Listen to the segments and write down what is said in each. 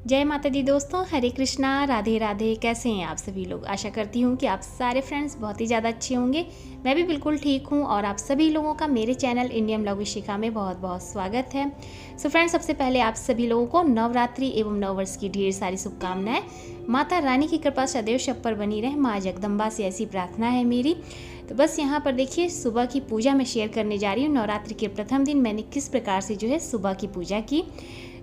जय माता दी दोस्तों, हरे कृष्णा, राधे राधे। कैसे हैं आप सभी लोग? आशा करती हूँ कि आप सारे फ्रेंड्स बहुत ही ज़्यादा अच्छे होंगे। मैं भी बिल्कुल ठीक हूँ और आप सभी लोगों का मेरे चैनल इंडियन ब्लॉग विशिका में बहुत बहुत स्वागत है। सो फ्रेंड्स, सबसे पहले आप सभी लोगों को नवरात्रि एवं नववर्ष की ढेर सारी शुभकामनाएं। माता रानी की कृपा सदैव सब पर बनी रहे, माँ जगदम्बा से ऐसी प्रार्थना है मेरी। तो बस यहाँ पर देखिए, सुबह की पूजा मैं शेयर करने जा रही हूँ। नवरात्रि के प्रथम दिन मैंने किस प्रकार से जो है सुबह की पूजा की।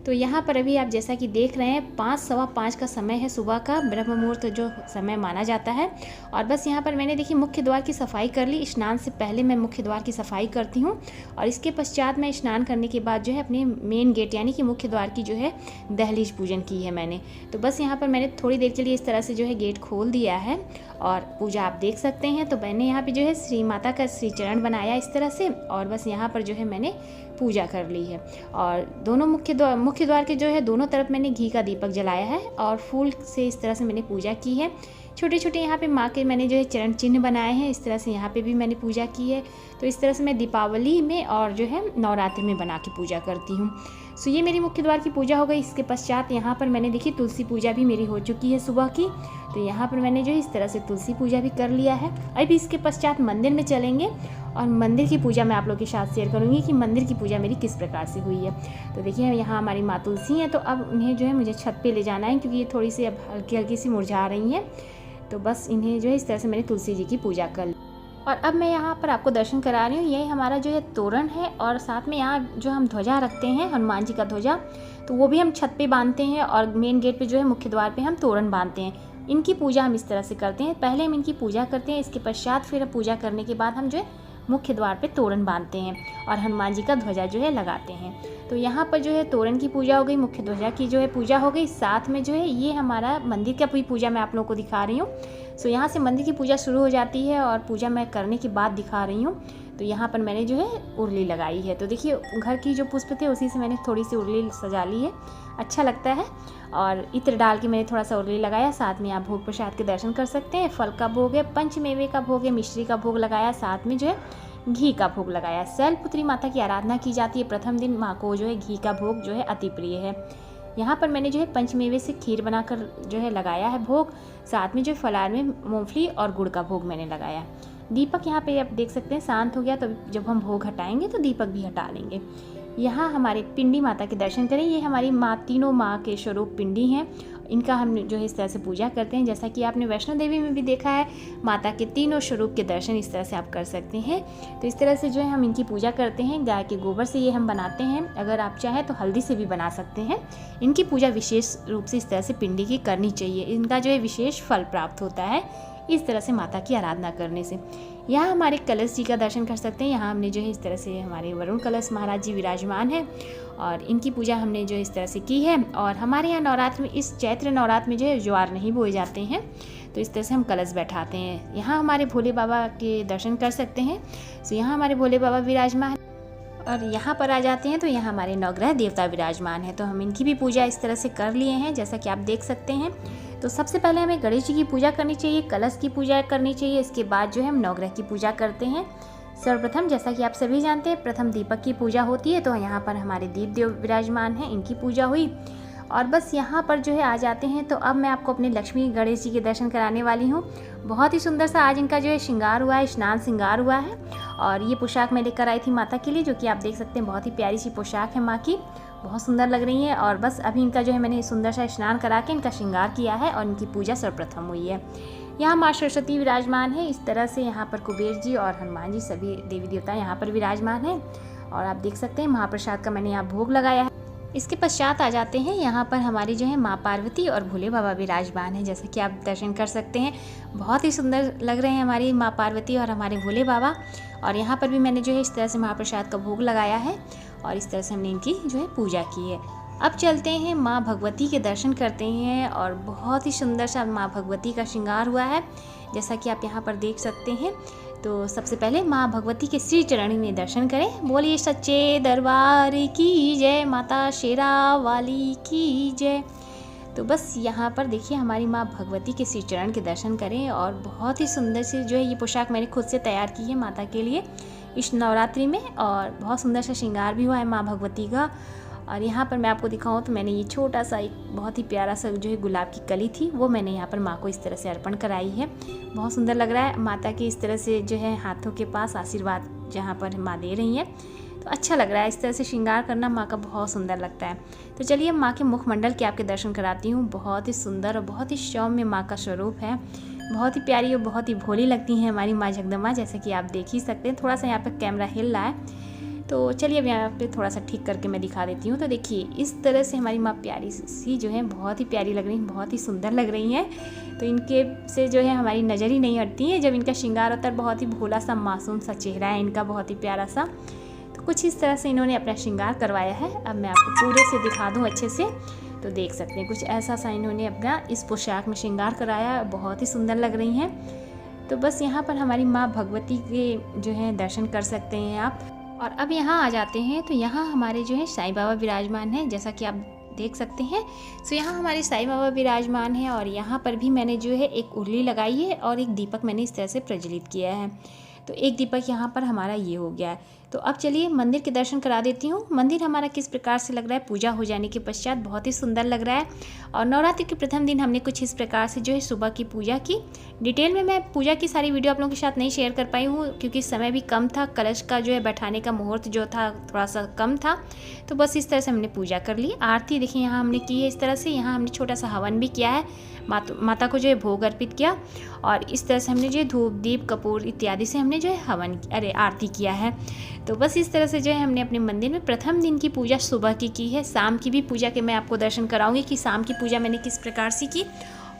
तो यहाँ पर अभी आप जैसा कि देख रहे हैं 5 सवा 5 का समय है, सुबह का ब्रह्म मुहूर्त जो समय माना जाता है। और बस यहाँ पर मैंने देखिए मुख्य द्वार की सफाई कर ली। स्नान से पहले मैं मुख्य द्वार की सफाई करती हूँ और इसके पश्चात मैं स्नान करने के बाद जो है अपने मेन गेट यानी कि मुख्य द्वार की जो है दहलीज पूजन की है मैंने। तो बस यहाँ पर मैंने थोड़ी देर के लिए इस तरह से जो है गेट खोल दिया है और पूजा आप देख सकते हैं। तो मैंने यहाँ पे जो है श्री माता का श्री चरण बनाया इस तरह से और बस यहाँ पर जो है मैंने पूजा कर ली है। और दोनों मुख्य द्वार के जो है दोनों तरफ मैंने घी का दीपक जलाया है और फूल से इस तरह से मैंने पूजा की है। छोटे छोटे यहाँ पे माँ के मैंने जो है चरण चिन्ह बनाए हैं, इस तरह से यहाँ पे भी मैंने पूजा की है। तो इस तरह से मैं दीपावली में और जो है नवरात्रि में बना के पूजा करती हूँ। सो ये मेरी मुख्य द्वार की पूजा हो गई। इसके पश्चात यहाँ पर मैंने देखी तुलसी पूजा भी मेरी हो चुकी है सुबह की। तो यहाँ पर मैंने जो है इस तरह से तुलसी पूजा भी कर लिया है। अभी इसके पश्चात मंदिर में चलेंगे और मंदिर की पूजा मैं आप लोगों के साथ शेयर करूँगी कि मंदिर की पूजा मेरी किस प्रकार से हुई है। तो देखिए यहाँ हमारी माँ तुलसी हैं, तो अब उन्हें जो है मुझे छत पे ले जाना है क्योंकि ये थोड़ी सी अब हल्की हल्की सी मुरझा रही हैं। तो बस इन्हें जो है इस तरह से मैंने तुलसी जी की पूजा कर ली। और अब मैं यहाँ पर आपको दर्शन करा रही हूँ। यही हमारा जो है तोरण है और साथ में यहाँ जो हम ध्वजा रखते हैं, हनुमान जी का ध्वजा, तो वो भी हम छत पे बांधते हैं और मेन गेट पे जो है मुख्य द्वार पे हम तोरण बांधते हैं। इनकी पूजा हम इस तरह से करते हैं, पहले हम इनकी पूजा करते हैं, इसके पश्चात फिर पूजा करने के बाद हम जो है मुख्य द्वार पे तोरण बांधते हैं और हनुमान जी का ध्वजा जो है लगाते हैं। तो यहाँ पर जो है तोरण की पूजा हो गई, मुख्य ध्वजा की जो है पूजा हो गई, साथ में जो है ये हमारा मंदिर का भी पूजा मैं आप लोगों को दिखा रही हूँ। सो यहाँ से मंदिर की पूजा शुरू हो जाती है और पूजा मैं करने के बाद दिखा रही हूँ। तो यहाँ पर मैंने जो है उर्ली लगाई है। तो देखिए घर की जो पुष्प थे उसी से मैंने थोड़ी सी उर्ली सजा ली है, अच्छा लगता है। और इत्र डाल के मैंने थोड़ा सा उर्ली लगाया। साथ में आप भोग प्रसाद के दर्शन कर सकते हैं। फल का भोग है, पंचमेवे का भोग है, मिश्री का भोग लगाया, साथ में जो है घी का भोग लगाया। शैलपुत्री माता की आराधना की जाती है। प्रथम दिन माँ को जो है घी का भोग जो है अति प्रिय है। यहाँ पर मैंने जो है पंचमेवे से खीर बनाकर जो है लगाया है भोग, साथ में जो फलार में मूंगफली और गुड़ का भोग मैंने लगाया। दीपक यहाँ पे आप देख सकते हैं शांत हो गया, तो जब हम भोग हटाएंगे तो दीपक भी हटा लेंगे। यहाँ हमारे पिंडी माता के दर्शन करें। ये हमारी माँ, तीनों माँ के स्वरूप पिंडी हैं। इनका हम जो है इस तरह से पूजा करते हैं। जैसा कि आपने वैष्णो देवी में भी देखा है, माता के तीनों स्वरूप के दर्शन इस तरह से आप कर सकते हैं। तो इस तरह से जो है हम इनकी पूजा करते हैं। गाय के गोबर से ये हम बनाते हैं, अगर आप चाहें तो हल्दी से भी बना सकते हैं। इनकी पूजा विशेष रूप से इस तरह से पिंडी की करनी चाहिए, इनका जो है विशेष फल प्राप्त होता है इस तरह से माता की आराधना करने से। यहाँ हमारे कलश जी का दर्शन कर सकते हैं। यहाँ हमने जो है इस तरह से हमारे वरुण कलश महाराज जी विराजमान हैं और इनकी पूजा हमने जो इस तरह से की है। और हमारे यहाँ नवरात्र में, इस चैत्र नवरात्र में जो है ज्वार नहीं बोए जाते हैं, तो इस तरह से हम कलश बैठाते हैं। यहाँ हमारे भोले बाबा के दर्शन कर सकते हैं। तो यहाँ हमारे भोले बाबा विराजमान और यहाँ पर आ जाते हैं तो यहाँ हमारे नवग्रह देवता विराजमान है। तो हम इनकी भी पूजा इस तरह से कर लिए हैं, जैसा कि आप देख सकते हैं। तो सबसे पहले हमें गणेश जी की पूजा करनी चाहिए, कलश की पूजा करनी चाहिए, इसके बाद जो है हम नवग्रह की पूजा करते हैं। सर्वप्रथम, जैसा कि आप सभी जानते हैं, प्रथम दीपक की पूजा होती है। तो यहाँ पर हमारे दीप देव विराजमान हैं, इनकी पूजा हुई। और बस यहाँ पर जो है आ जाते हैं। तो अब मैं आपको अपने लक्ष्मी गणेश जी के दर्शन कराने वाली हूँ। बहुत ही सुंदर सा आज इनका जो है श्रृंगार हुआ है, स्नान श्रृंगार हुआ है। और ये पोशाक मैं लेकर आई थी माता के लिए, जो कि आप देख सकते हैं बहुत ही प्यारी सी पोशाक है माँ की, बहुत सुंदर लग रही है। और बस अभी इनका जो है मैंने सुंदर सा स्नान करा के इनका श्रृंगार किया है और इनकी पूजा सर्वप्रथम हुई है। यहाँ माँ सरस्वती विराजमान है इस तरह से। यहाँ पर कुबेर जी और हनुमान जी, सभी देवी देवता यहाँ पर विराजमान हैं। और आप देख सकते हैं महाप्रसाद का मैंने यहाँ भोग लगाया है। इसके पश्चात आ जाते हैं, यहाँ पर हमारी जो है माँ पार्वती और भोले बाबा विराजमान हैं, जैसा कि आप दर्शन कर सकते हैं। बहुत ही सुंदर लग रहे हैं हमारी माँ पार्वती और हमारे भोले बाबा। और यहाँ पर भी मैंने जो है इस तरह से महाप्रसाद का भोग लगाया है और इस तरह से हमने इनकी जो है पूजा की है। अब चलते हैं माँ भगवती के दर्शन करते हैं और बहुत ही सुंदर सा माँ भगवती का श्रृंगार हुआ है, जैसा कि आप यहाँ पर देख सकते हैं। तो सबसे पहले माँ भगवती के श्री चरण में दर्शन करें। बोलिए सच्चे दरबार की जय, माता शेरा वाली की जय। तो बस यहाँ पर देखिए हमारी माँ भगवती के श्री चरण के दर्शन करें। और बहुत ही सुंदर सी जो है ये पोशाक मैंने खुद से तैयार की है माता के लिए इस नवरात्रि में। और बहुत सुंदर सा श्रृंगार भी हुआ है माँ भगवती का। और यहाँ पर मैं आपको दिखाऊँ तो मैंने ये छोटा सा एक बहुत ही प्यारा सा जो है गुलाब की कली थी, वो मैंने यहाँ पर माँ को इस तरह से अर्पण कराई है। बहुत सुंदर लग रहा है, माता के इस तरह से जो है हाथों के पास आशीर्वाद जहाँ पर माँ दे रही हैं, तो अच्छा लग रहा है। इस तरह से श्रृंगार करना माँ का बहुत सुंदर लगता है। तो चलिए माँ के मुखमंडल के आपके दर्शन कराती हूँ। बहुत ही सुंदर और बहुत ही सौम्य माँ का स्वरूप है, बहुत ही प्यारी और बहुत ही भोली लगती हैं हमारी माँ जगदम्बा, जैसे कि आप देख ही सकते हैं। थोड़ा सा यहाँ पर कैमरा हिल रहा है, तो चलिए अब यहाँ पे थोड़ा सा ठीक करके मैं दिखा देती हूँ। तो देखिए इस तरह से हमारी माँ प्यारी सी जो है बहुत ही प्यारी लग रही हैं, बहुत ही सुंदर लग रही हैं। तो इनके से जो है हमारी नज़र ही नहीं हटती है जब इनका श्रृंगार होता है। बहुत ही भोला सा मासूम सा चेहरा है इनका, बहुत ही प्यारा सा। तो कुछ इस तरह से इन्होंने अपना श्रृंगार करवाया है। अब मैं आपको पूरे से दिखा दूँ अच्छे से, तो देख सकते हैं कुछ ऐसा सा इन्होंने अपना इस पोशाक में श्रृंगार कराया, बहुत ही सुंदर लग रही हैं। तो बस यहाँ पर हमारी माँ भगवती के जो है दर्शन कर सकते हैं आप। और अब यहाँ आ जाते हैं, तो यहाँ हमारे जो है साईं बाबा विराजमान हैं, जैसा कि आप देख सकते हैं। तो यहाँ हमारे साईं बाबा विराजमान हैं और यहाँ पर भी मैंने जो है एक उर्ली लगाई है और एक दीपक मैंने इस तरह से प्रज्वलित किया है। तो एक दीपक यहाँ पर हमारा ये हो गया है। तो अब चलिए मंदिर के दर्शन करा देती हूँ। मंदिर हमारा किस प्रकार से लग रहा है पूजा हो जाने के पश्चात, बहुत ही सुंदर लग रहा है। और नवरात्रि के प्रथम दिन हमने कुछ इस प्रकार से जो है सुबह की पूजा की। डिटेल में मैं पूजा की सारी वीडियो आप लोगों के साथ नहीं शेयर कर पाई हूँ, क्योंकि समय भी कम था, कलश का जो है बैठाने का मुहूर्त जो था थोड़ा सा कम था। तो बस इस तरह से हमने पूजा कर ली। आरती देखिए यहाँ हमने की है इस तरह से। यहाँ हमने छोटा सा हवन भी किया है, माता को जो है भोग अर्पित किया। और इस तरह से हमने जो है धूप दीप कपूर इत्यादि से हमने जो है आरती किया है। तो बस इस तरह से जो है हमने अपने मंदिर में प्रथम दिन की पूजा सुबह की है। शाम की भी पूजा के मैं आपको दर्शन कराऊंगी कि शाम की पूजा मैंने किस प्रकार से की।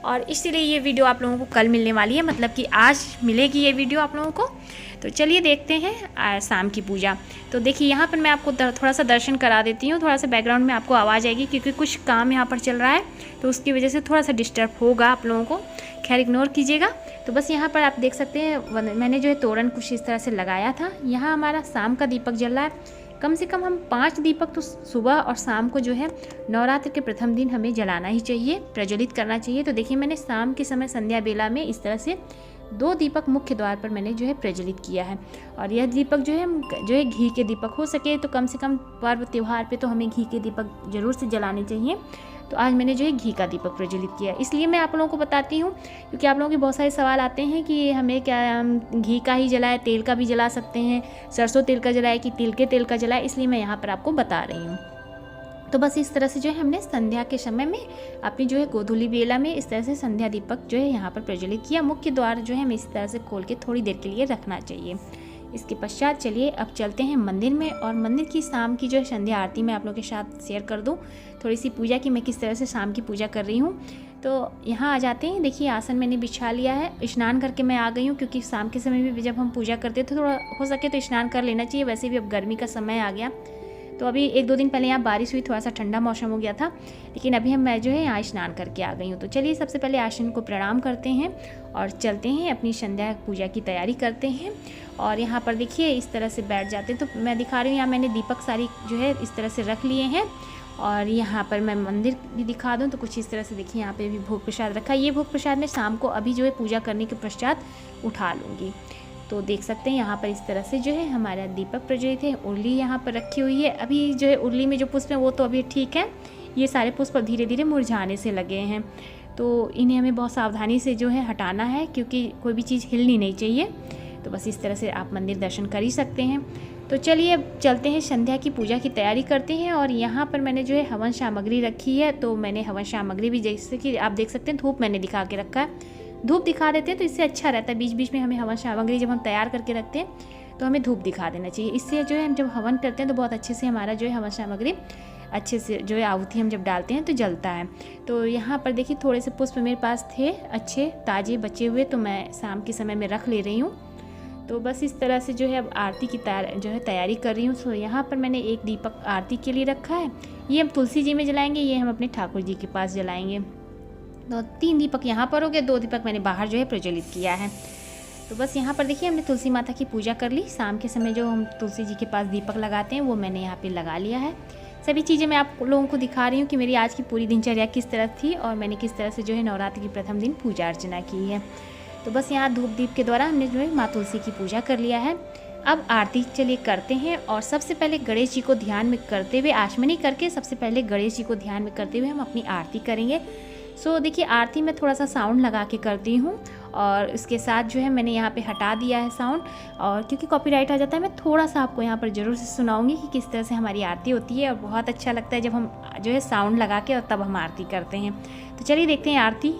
और इसलिए ये वीडियो आप लोगों को कल मिलने वाली है, मतलब कि आज मिलेगी ये वीडियो आप लोगों को। तो चलिए देखते हैं शाम की पूजा। तो देखिए यहाँ पर मैं आपको थोड़ा सा दर्शन करा देती हूँ। थोड़ा सा बैकग्राउंड में आपको आवाज़ आएगी क्योंकि कुछ काम यहाँ पर चल रहा है, तो उसकी वजह से थोड़ा सा डिस्टर्ब होगा आप लोगों को, खैर इग्नोर कीजिएगा। तो बस यहाँ पर आप देख सकते हैं मैंने जो है तोरण कुछ इस तरह से लगाया था। यहाँ हमारा शाम का दीपक जल रहा है। कम से कम हम 5 दीपक तो सुबह और शाम को जो है नवरात्र के प्रथम दिन हमें जलाना ही चाहिए, प्रज्वलित करना चाहिए। तो देखिए मैंने शाम के समय संध्या बेला में इस तरह से 2 दीपक मुख्य द्वार पर मैंने जो है प्रज्वलित किया है। और यह दीपक जो है घी के दीपक, हो सके तो कम से कम पर्व त्यौहार पे तो हमें घी के दीपक ज़रूर से जलाने चाहिए। तो आज मैंने जो है घी का दीपक प्रज्वलित किया, इसलिए मैं आप लोगों को बताती हूँ क्योंकि आप लोगों के बहुत सारे सवाल आते हैं कि हमें क्या घी का ही जलाए, तेल का भी जला सकते हैं, सरसों तेल का जलाए कि तिल के तेल का जलाए, इसलिए मैं यहाँ पर आपको बता रही हूँ। तो बस इस तरह से जो है हमने संध्या के समय में अपनी जो है गोधूली बेला में इस तरह से संध्या दीपक जो है यहाँ पर प्रज्वलित किया। मुख्य द्वार जो है हमें इस तरह से खोल के थोड़ी देर के लिए रखना चाहिए। इसके पश्चात चलिए अब चलते हैं मंदिर में, और मंदिर की शाम की जो है संध्या आरती मैं आप लोगों के साथ शेयर कर दूं। थोड़ी सी पूजा की मैं किस तरह से शाम की पूजा कर रही हूं। तो यहाँ आ जाते हैं। देखिए आसन मैंने बिछा लिया है, स्नान करके मैं आ गई हूँ क्योंकि शाम के समय भी जब हम पूजा करते थे थोड़ा हो सके तो स्नान कर लेना चाहिए। वैसे भी अब गर्मी का समय आ गया, तो अभी 1-2 दिन पहले यहाँ बारिश हुई, थोड़ा सा ठंडा मौसम हो गया था, लेकिन अभी मैं जो है यहाँ स्नान करके आ गई हूँ। तो चलिए सबसे पहले आसन को प्रणाम करते हैं और चलते हैं अपनी संध्या पूजा की तैयारी करते हैं। और यहाँ पर देखिए इस तरह से बैठ जाते हैं। तो मैं दिखा रही हूँ, यहाँ मैंने दीपक सारी जो है इस तरह से रख लिए हैं। और यहाँ पर मैं मंदिर भी दिखा दूँ तो कुछ इस तरह से देखिए यहाँ पे भी भोग प्रसाद रखा है। ये भोग प्रसाद मैं शाम को अभी जो है पूजा करने के पश्चात उठा लूँगी। तो देख सकते हैं यहाँ पर इस तरह से जो है हमारा दीपक प्रज्वलित है। उर्ली यहाँ पर रखी हुई है। अभी जो है उर्ली में जो पुष्प हैं वो तो अभी ठीक है, ये सारे पुष्प धीरे धीरे मुरझाने से लगे हैं, तो इन्हें हमें बहुत सावधानी से जो है हटाना है क्योंकि कोई भी चीज़ हिलनी नहीं चाहिए। तो बस इस तरह से आप मंदिर दर्शन कर ही सकते हैं। तो चलिए अब चलते हैं संध्या की पूजा की तैयारी करते हैं। और यहाँ पर मैंने जो है हवन सामग्री रखी है, तो मैंने हवन सामग्री भी जैसे कि आप देख सकते हैं धूप मैंने दिखा के रखा है। धूप दिखा देते हैं तो इससे अच्छा रहता है, बीच बीच में हमें हवन सामग्री जब हम तैयार करके रखते हैं तो हमें धूप दिखा देना चाहिए। इससे जो है हम जब हवन करते हैं तो बहुत अच्छे से हमारा जो है हवन सामग्री अच्छे से जो है आहुति हम जब डालते हैं तो जलता है। तो यहाँ पर देखिए थोड़े से पुष्प मेरे पास थे अच्छे ताज़े बचे हुए, तो मैं शाम के समय में रख ले रही हूँ। तो बस इस तरह से जो है अब आरती की तैयारी कर रही हूँ। तो यहाँ पर मैंने एक दीपक आरती के लिए रखा है, ये हम तुलसी जी में जलाएंगे, ये हम अपने ठाकुर जी के पास जलाएंगे। तो 3 दीपक यहाँ पर हो गए, 2 दीपक मैंने बाहर जो है प्रज्वलित किया है। तो बस यहाँ पर देखिए हमने तुलसी माता की पूजा कर ली। शाम के समय जो हम तुलसी जी के पास दीपक लगाते हैं वो मैंने यहाँ पे लगा लिया है। सभी चीज़ें मैं आप लोगों को दिखा रही हूँ कि मेरी आज की पूरी दिनचर्या किस तरह थी और मैंने किस तरह से जो है नवरात्रि की प्रथम दिन पूजा अर्चना की है। तो बस यहाँ धूप दीप के द्वारा हमने जो है माँ तुलसी की पूजा कर लिया है। अब आरती चलिए करते हैं। और सबसे पहले गणेश जी को ध्यान में करते हुए, आचमनी करके सबसे पहले गणेश जी को ध्यान में करते हुए हम अपनी आरती करेंगे। सो देखिए, आरती में थोड़ा सा साउंड लगा के करती हूँ और इसके साथ जो है मैंने यहाँ पे हटा दिया है साउंड, और क्योंकि कॉपीराइट आ जाता है मैं थोड़ा सा आपको यहाँ पर ज़रूर से सुनाऊंगी कि किस तरह से हमारी आरती होती है। और बहुत अच्छा लगता है जब हम जो है साउंड लगा के और तब हम आरती करते हैं। तो चलिए देखते हैं आरती।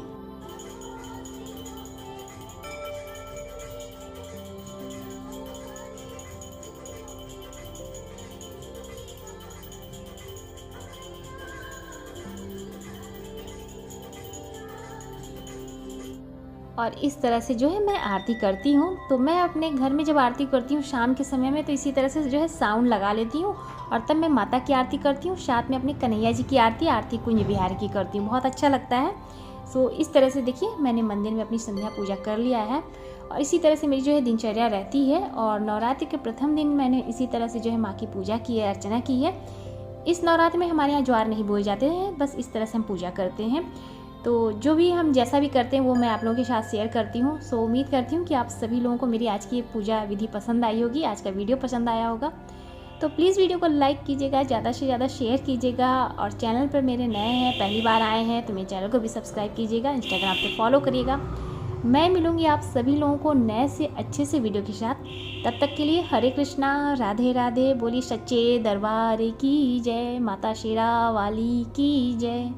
और इस तरह से जो है मैं आरती करती हूँ। तो मैं अपने घर में जब आरती करती हूँ शाम के समय में, तो इसी तरह से जो है साउंड लगा लेती हूँ और तब मैं माता की आरती करती हूँ, साथ में अपने कन्हैया जी की आरती कुंज बिहार की करती हूँ। बहुत अच्छा लगता है। सो इस तरह से देखिए मैंने मंदिर में अपनी संध्या पूजा कर लिया है और इसी तरह से मेरी जो है दिनचर्या रहती है। और नवरात्रि के प्रथम दिन मैंने इसी तरह से जो है माँ की पूजा की है, अर्चना की है। इस नवरात्रि में हमारे यहाँ ज्वार नहीं बोए जाते हैं, बस इस तरह से हम पूजा करते हैं। तो जो भी हम जैसा भी करते हैं वो मैं आप लोगों के साथ शेयर करती हूँ। सो उम्मीद करती हूँ कि आप सभी लोगों को मेरी आज की पूजा विधि पसंद आई होगी, आज का वीडियो पसंद आया होगा। तो प्लीज़ वीडियो को लाइक कीजिएगा, ज़्यादा से ज़्यादा शेयर कीजिएगा। और चैनल पर मेरे नए हैं, पहली बार आए हैं तो मेरे चैनल को भी सब्सक्राइब कीजिएगा, इंस्टाग्राम पे फॉलो करिएगा। मैं मिलूँगी आप सभी लोगों को नए से अच्छे से वीडियो के साथ। तब तक के लिए हरे कृष्णा, राधे राधे, बोली सच्चे दरबार की जय, माता शेरा वाली की जय।